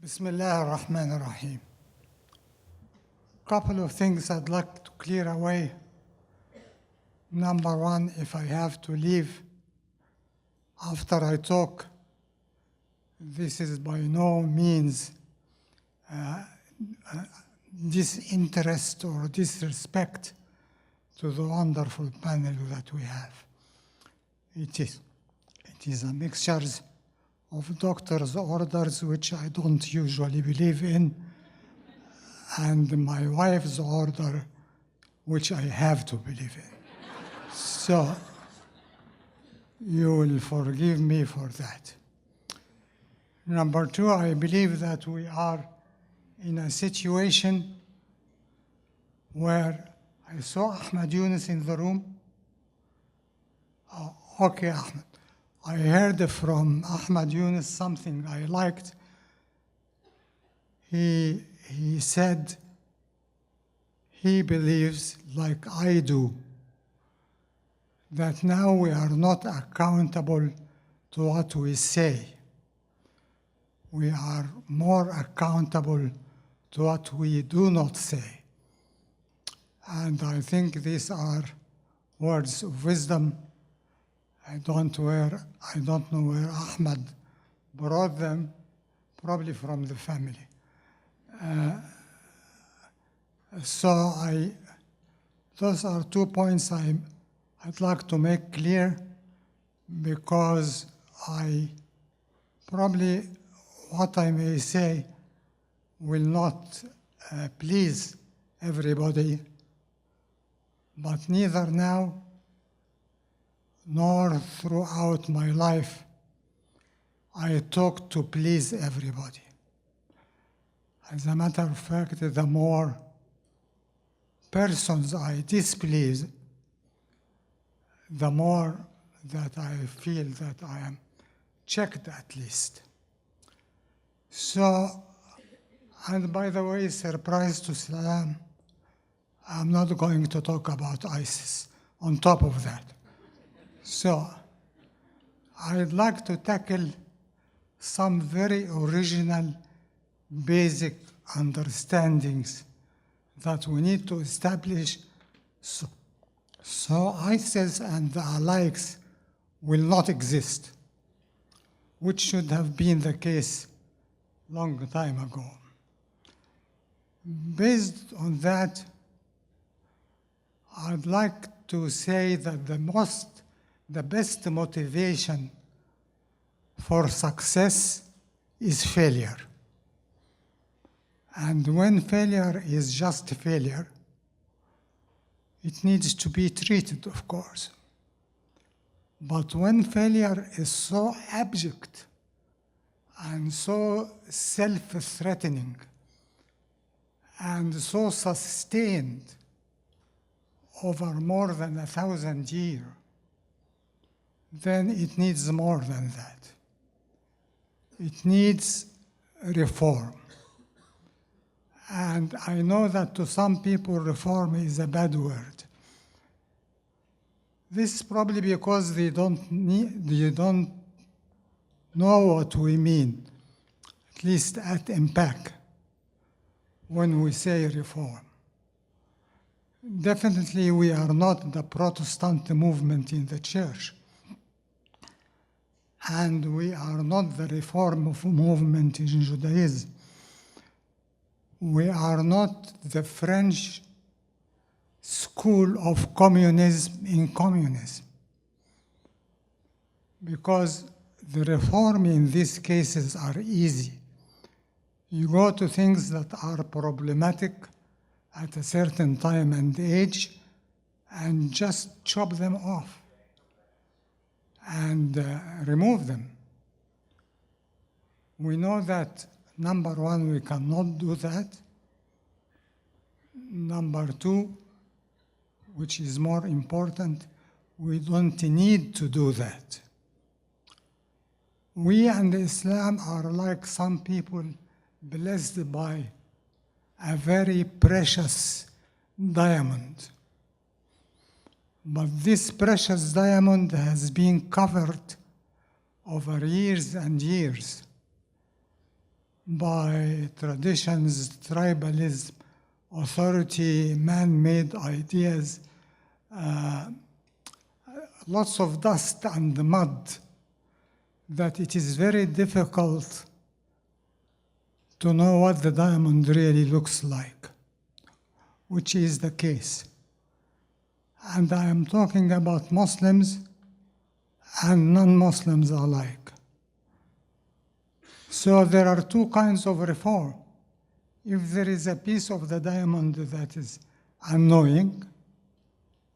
Bismillah ar-Rahman ar-Rahim. Couple of things I'd like to clear away. Number one, if I have to leave after I talk, this is by no means disinterest or disrespect to the wonderful panel that we have. It is a mixture of doctors' orders, which I don't usually believe in, and my wife's order, which I have to believe in. So you will forgive me for that. Number two, I believe that we are in a situation where I saw Ahmed Yunus in the room. Oh, okay, Ahmed. I heard from Ahmed Yunus something I liked. He said he believes, like I do, that now we are not accountable to what we say. We are more accountable to what we do not say. And I think these are words of wisdom. I don't know where Ahmed brought them, probably from the family. Those are 2 points I'd like to make clear, because probably what I may say will not please everybody, but neither now nor throughout my life I talk to please everybody. As a matter of fact, the more persons I displease, the more that I feel that I am checked at least. So, and by the way, surprise to Salam, I'm not going to talk about ISIS on top of that. So, I'd like to tackle some very original, basic understandings that we need to establish so ISIS and the allies will not exist, which should have been the case long time ago. Based on that, I'd like to say that the best motivation for success is failure. And when failure is just failure, it needs to be treated, of course. But when failure is so abject and so self-threatening and so sustained over more than 1,000 years, then it needs more than that. It needs reform. And I know that to some people reform is a bad word. This is probably because they don't know what we mean, at least at MPAC, when we say reform. Definitely we are not the Protestant movement in the church. And we are not the reform movement in Judaism. We are not the French school of communism in communism. Because the reform in these cases are easy. You go to things that are problematic at a certain time and age and just chop them off and remove them. We know that, number one, we cannot do that. Number two, which is more important, we don't need to do that. We and Islam are like some people blessed by a very precious diamond. But this precious diamond has been covered over years and years by traditions, tribalism, authority, man-made ideas, lots of dust and mud, that it is very difficult to know what the diamond really looks like, which is the case. And I am talking about Muslims and non-Muslims alike. So there are two kinds of reform. If there is a piece of the diamond that is annoying,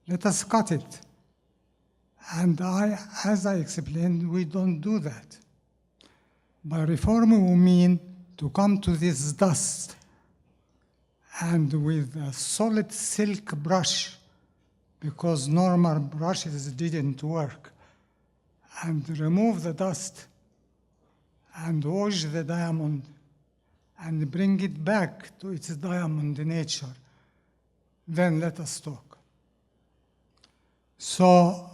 let us cut it. And as I explained, we don't do that. By reform, we mean to come to this dust and with a solid silk brush, because normal brushes didn't work, and remove the dust and wash the diamond and bring it back to its diamond nature. Then let us talk. So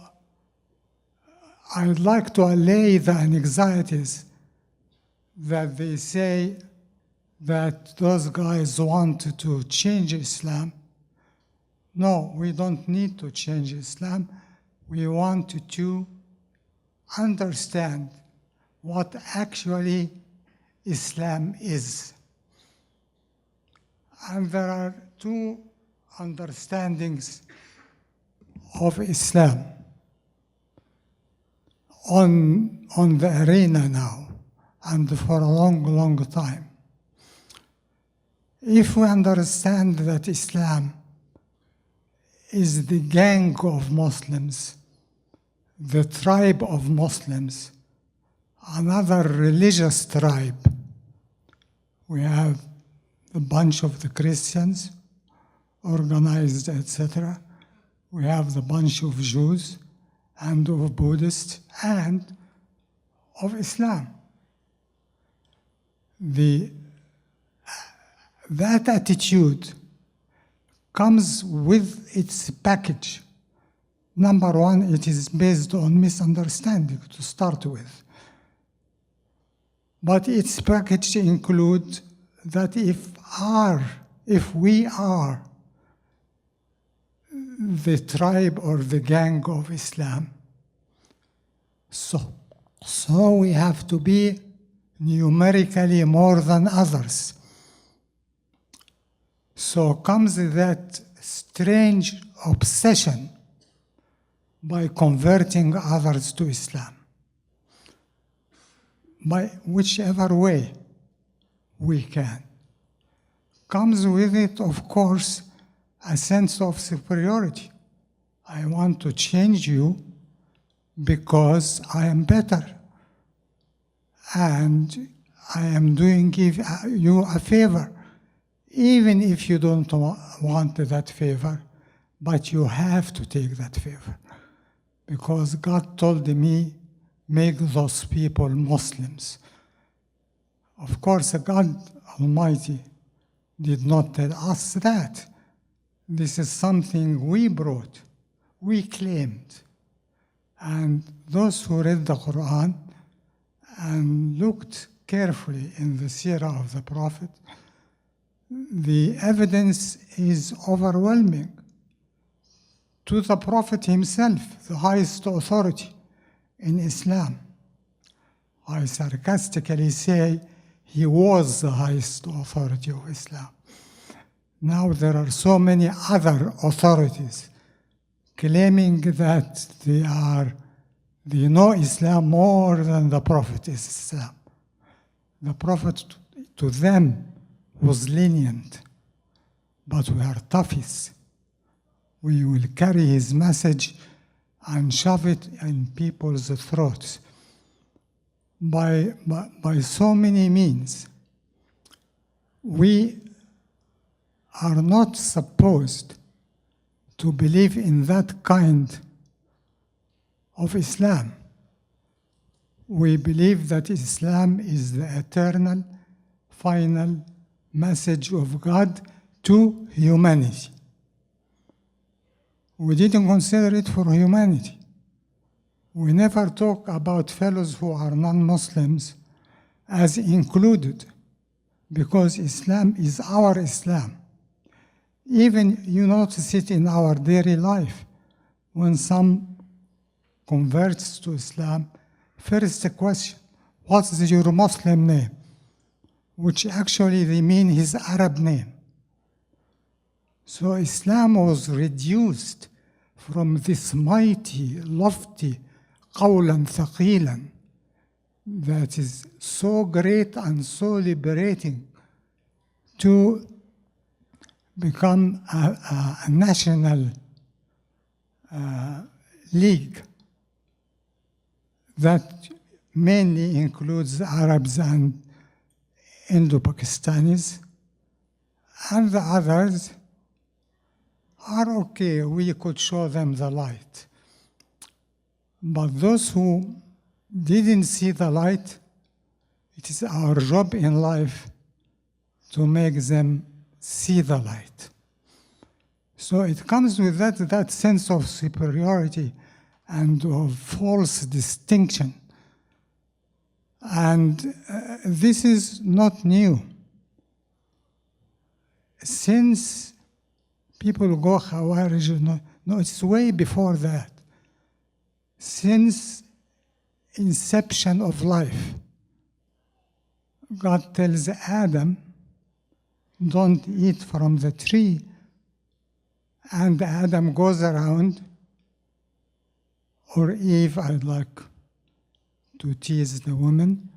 I'd like to allay the anxieties that they say that those guys want to change Islam. No, we don't need to change Islam. We want to understand what actually Islam is. And there are two understandings of Islam on the arena now, and for a long, long time. If we understand that Islam is the gang of Muslims, the tribe of Muslims, another religious tribe, we have a bunch of the Christians, organized, etc. We have the bunch of Jews and of Buddhists and of Islam. That attitude comes with its package. Number one, it is based on misunderstanding to start with. But its package includes that if we are the tribe or the gang of Islam, so we have to be numerically more than others. So comes that strange obsession by converting others to Islam, by whichever way we can. Comes with it, of course, a sense of superiority. I want to change you because I am better, and I am doing you a favor, even if you don't want that favor, but you have to take that favor, because God told me, make those people Muslims. Of course, God Almighty did not tell us that. This is something we brought, we claimed. And those who read the Quran and looked carefully in the seerah of the Prophet, the evidence is overwhelming. To the Prophet himself, the highest authority in Islam. I sarcastically say he was the highest authority of Islam. Now there are so many other authorities claiming that they know Islam more than the Prophet is Islam. The Prophet to them was lenient, but we are toughies. We will carry his message and shove it in people's throats by so many means. We are not supposed to believe in that kind of Islam. We believe that Islam is the eternal, final message of God to humanity. We didn't consider it for humanity. We never talk about fellows who are non-Muslims as included because Islam is our Islam. Even you notice it in our daily life. When some converts to Islam, first question, what is your Muslim name? Which actually they mean his Arab name. So Islam was reduced from this mighty, lofty, qawlan thaqilan, that is so great and so liberating, to become a national league that mainly includes Arabs and Indo-Pakistanis, and the others are okay, we could show them the light. But those who didn't see the light, it is our job in life to make them see the light. So it comes with that sense of superiority and of false distinction. And this is not new. Since people go Khawarij, no, it's way before that. Since inception of life, God tells Adam, don't eat from the tree. And Adam goes around, or Eve, I'd like to tease the woman,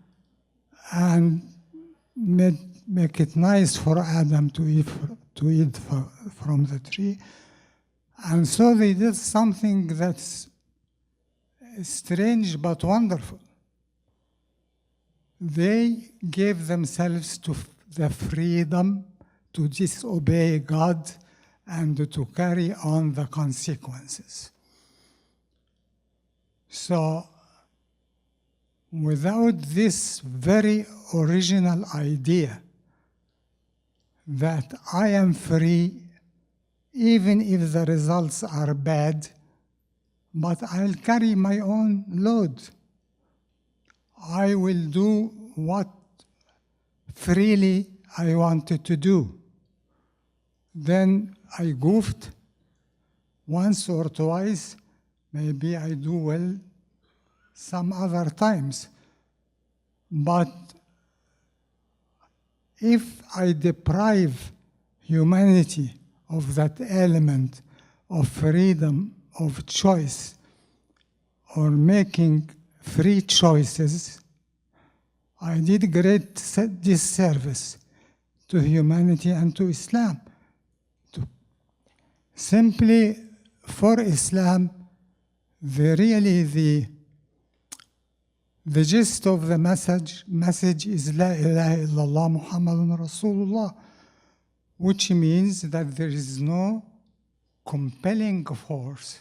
and make it nice for Adam to eat from the tree. And so they did something that's strange but wonderful. They gave themselves to the freedom to disobey God and to carry on the consequences. So, without this very original idea that I am free, even if the results are bad, but I'll carry my own load. I will do what freely I wanted to do. Then I goofed once or twice, maybe I do well some other times. But if I deprive humanity of that element of freedom of choice or making free choices, I did great disservice to humanity and to Islam. Simply for Islam, the gist of the message is La ilaha illallah Muhammadun Rasulullah, which means that there is no compelling force.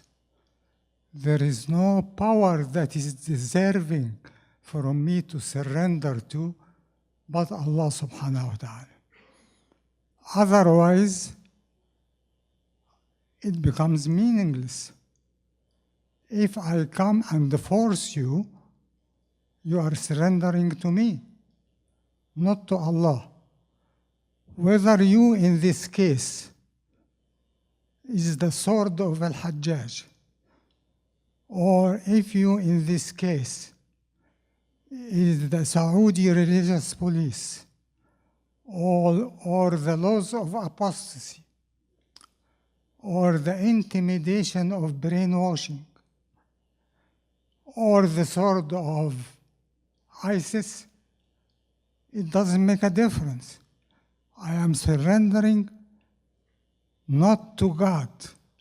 There is no power that is deserving for me to surrender to but Allah subhanahu wa ta'ala. Otherwise, it becomes meaningless. If I come and force you, you are surrendering to me, not to Allah. Whether you, in this case, is the sword of al-Hajjaj, or if you, in this case, is the Saudi religious police, or the laws of apostasy, or the intimidation of brainwashing, or the sword of ISIS, it doesn't make a difference. I am surrendering not to God,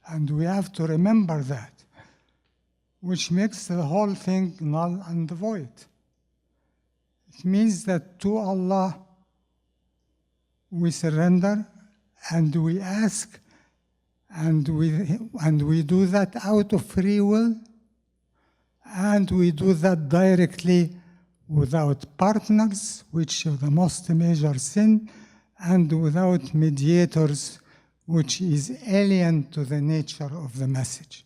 and we have to remember that, which makes the whole thing null and void. It means that to Allah we surrender and we ask, and we do that out of free will, and we do that directly without partners, which is the most major sin, and without mediators, which is alien to the nature of the message.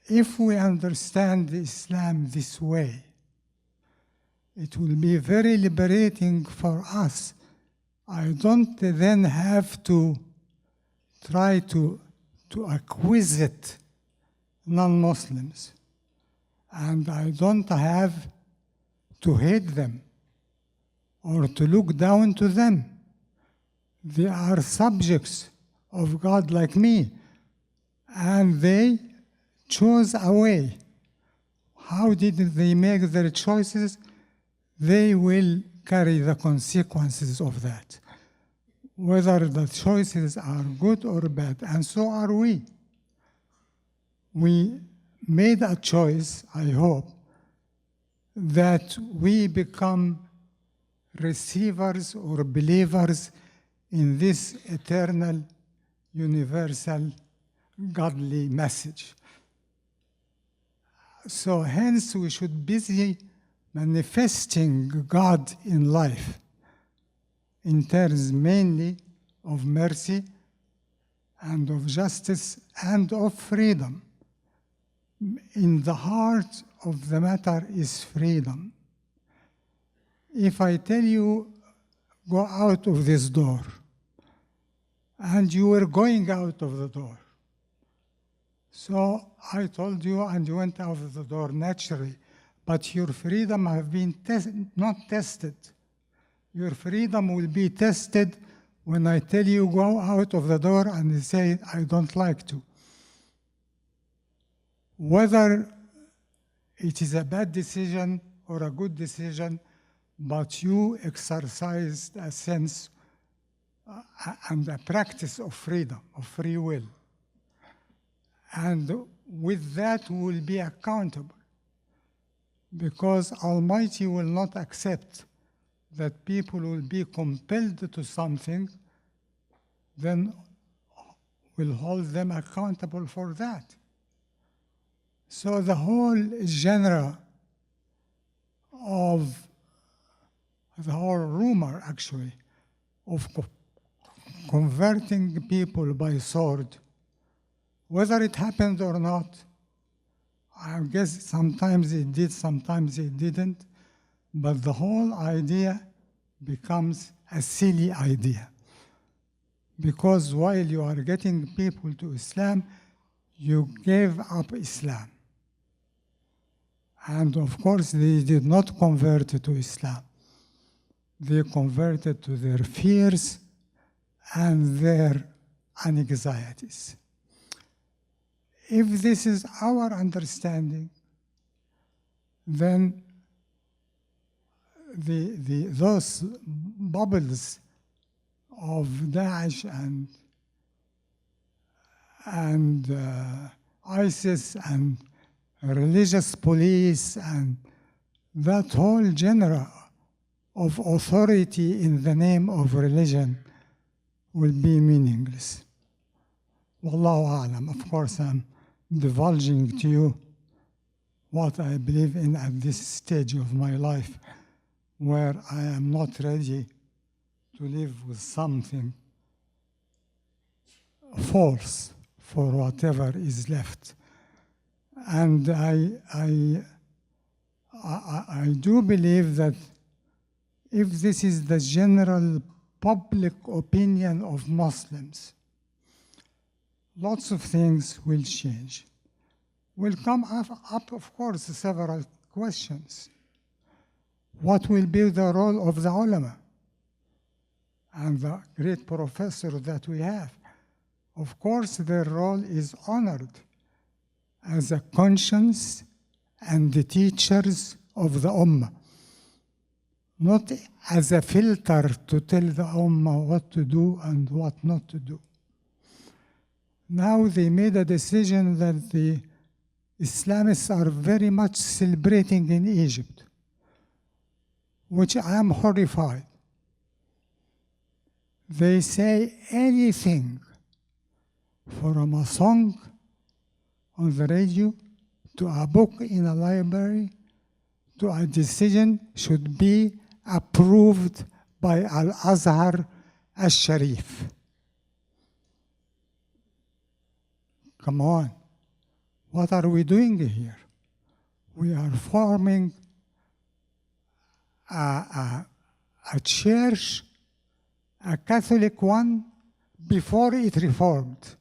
If we understand Islam this way, it will be very liberating for us. I don't then have to try to acquisite non-Muslims, and I don't have to hate them or to look down to them. They are subjects of God like me, and they chose a way. How did they make their choices? They will carry the consequences of that, whether the choices are good or bad, and so are we. We made a choice, I hope, that we become receivers or believers in this eternal, universal, godly message. So hence we should be busy manifesting God in life in terms mainly of mercy and of justice and of freedom. In the heart of the matter is freedom. If I tell you, go out of this door, and you were going out of the door, so I told you and you went out of the door naturally, but your freedom have been not tested. Your freedom will be tested when I tell you go out of the door and you say, I don't like to. Whether it is a bad decision or a good decision, but you exercised a sense and a practice of freedom, of free will. And with that, we will be accountable, because Almighty will not accept that people will be compelled to something, then will hold them accountable for that. So the whole genre of the whole rumor, actually, of converting people by sword, whether it happened or not, I guess sometimes it did, sometimes it didn't, but the whole idea becomes a silly idea. Because while you are getting people to Islam, you gave up Islam. And of course, they did not convert to Islam. They converted to their fears and their anxieties. If this is our understanding, then those bubbles of Daesh and ISIS and religious police and that whole genre of authority in the name of religion will be meaningless. Wallahu a'lam. Of course, I'm divulging to you what I believe in at this stage of my life, where I am not ready to live with something false for whatever is left. And I do believe that if this is the general public opinion of Muslims, lots of things will change. Will come up, of course, several questions. What will be the role of the ulama and the great professors that we have? Of course, their role is honored as a conscience and the teachers of the Ummah, not as a filter to tell the Ummah what to do and what not to do. Now they made a decision that the Islamists are very much celebrating in Egypt, which I am horrified. They say anything, from a song on the radio, to a book in a library, to a decision should be approved by Al-Azhar al-Sharif. Come on, what are we doing here? We are forming a church, a Catholic one, before it reformed.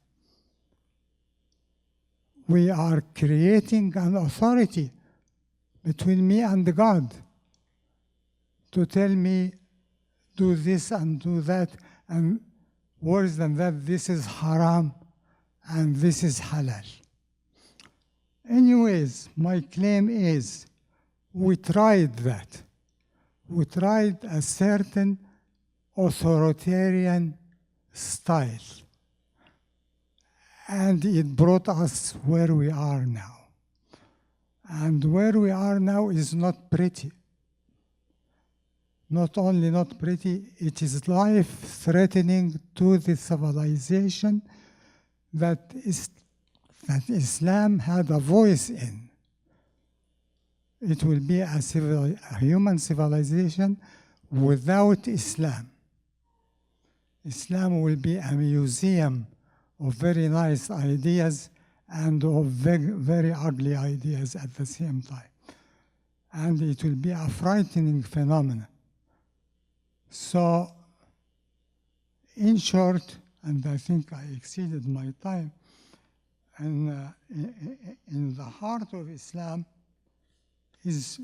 We are creating an authority between me and God to tell me, do this and do that, and worse than that, this is haram and this is halal. Anyways, my claim is, we tried that. We tried a certain authoritarian style, and it brought us where we are now. And where we are now is not pretty. Not only not pretty, it is life-threatening to the civilization that Islam had a voice in. It will be a human civilization without Islam. Islam will be a museum of very nice ideas and of very, very ugly ideas at the same time. And it will be a frightening phenomenon. So, in short, and I think I exceeded my time, and in the heart of Islam is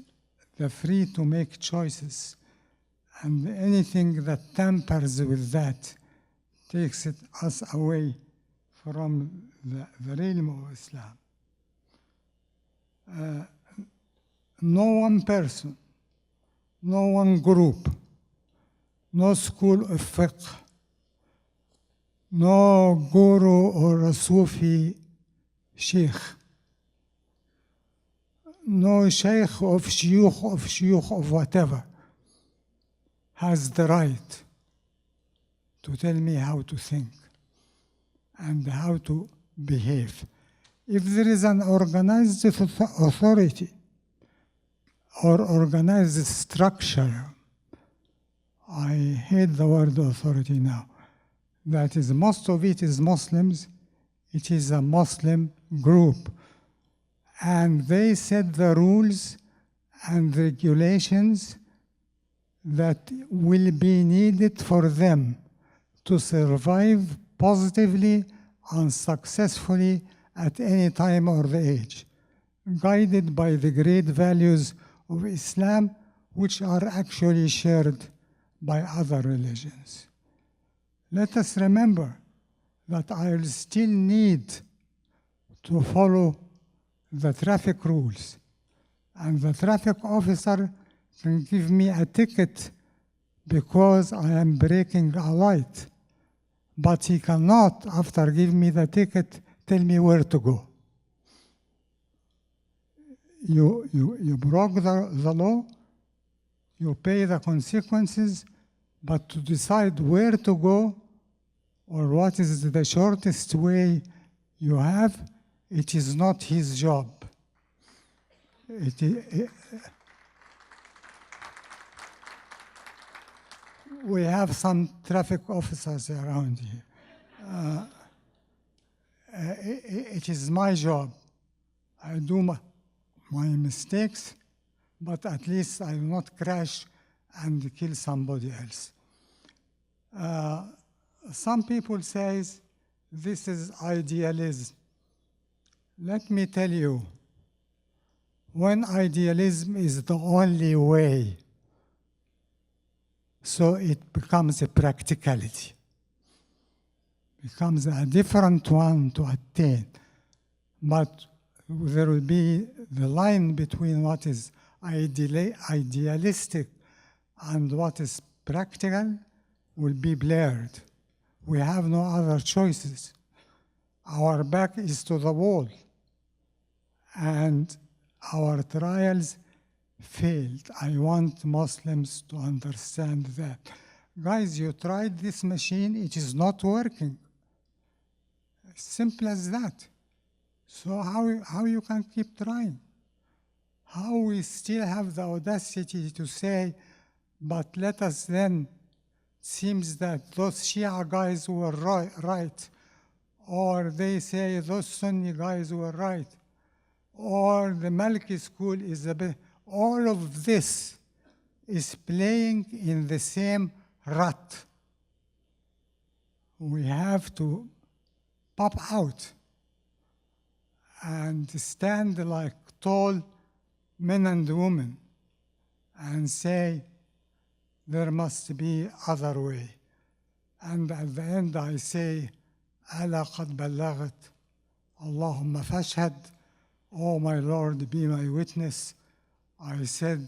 the free to make choices. And anything that tampers with that takes us away from the realm of Islam. No one person, no one group, no school of fiqh, no guru or a Sufi sheikh, no sheikh of shuyukh of whatever, has the right to tell me how to think and how to behave. If there is an organized authority or organized structure, I hate the word authority now, that is, most of it is Muslims, it is a Muslim group, and they set the rules and regulations that will be needed for them to survive positively and successfully at any time or the age, guided by the great values of Islam, which are actually shared by other religions. Let us remember that I will still need to follow the traffic rules, and the traffic officer can give me a ticket because I am breaking a light, but he cannot, after giving me the ticket, tell me where to go. You broke the law, you pay the consequences, but to decide where to go or what is the shortest way you have, it is not his job. We have some traffic officers around here. It is my job. I do my mistakes, but at least I will not crash and kill somebody else. Some people say this is idealism. Let me tell you, when idealism is the only way, so it becomes a practicality, becomes a different one to attain. But there will be the line between what is idealistic and what is practical will be blurred. We have no other choices. Our back is to the wall, and our trials failed. I want Muslims to understand that. Guys, you tried this machine, it is not working. Simple as that. So how you can keep trying? How we still have the audacity to say, but let us then, seems that those Shia guys were right, or they say those Sunni guys were right, or the Maliki school is a bit. All of this is playing in the same rut. We have to pop out and stand like tall men and women and say, there must be other way. And at the end I say, ألا قد بلغت اللهم فاشهد. Oh my Lord, be my witness. I said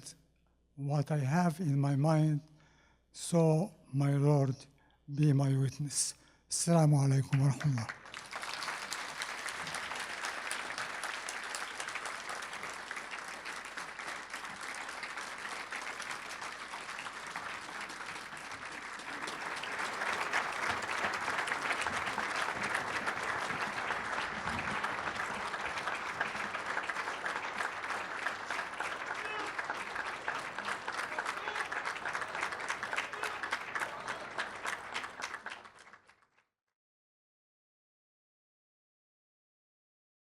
what I have in my mind, so my Lord, be my witness. Assalamu alaikum wa rahmatullah.